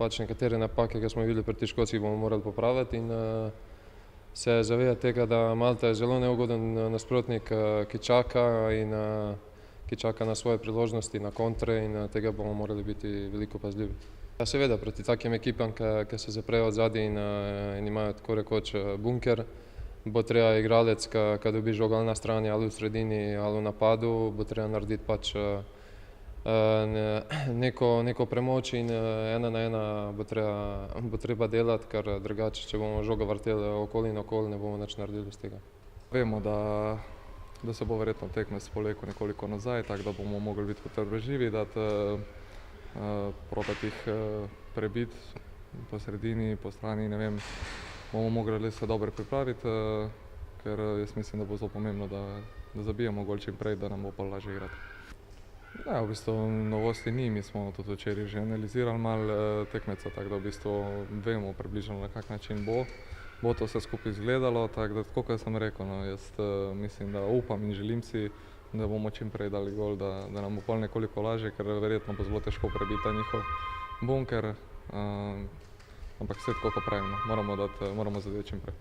pač nekatere napake, ki smo videli pri teh Škotskih, bomo morali popraviti in se zavedati tega, da Malta je zelo neugoden nasprotnik, ki čaka na svoje priložnosti, na kontre in tega bomo morali biti veliko pazljivi. Ja, seveda, proti takim ekipam, ki se zaprejo od zadaj in imajo tako rekoč bunker, bo treba igralec, ki dobi žogo ali na strani ali v sredini ali v napadu, bo treba narediti pač neko premoč in ena na ena bo treba delati, ker drugače, če bomo žogo vrteli okoli in okoli, ne bomo nič naredili iz tega. Vemo, da se bo verjetno tekmec povlekel nekoliko nazaj, tako da bomo mogli biti potrpežljivi, probati jih prebiti po sredini, po strani, ne vem, bomo mogli se dobro pripraviti, ker jaz mislim, da bo zelo pomembno, da zabijemo gol čim prej, da nam bo pa lažje igrati. Ja, v bistvu novosti ni, mi smo tudi včeraj že analizirali malo tekmeca, tako da v bistvu vemo približno na kak način bo to vse skupaj izgledalo, tako da tako kot sem rekel, no, jaz mislim, da upam in želim si, da bomo čim prej dali gol, da nam bo pol nekoliko lažje, ker verjetno bo zelo težko prebiti ta njihov bunker, ampak vse tako, kot pravim, moramo zadeti čim prej.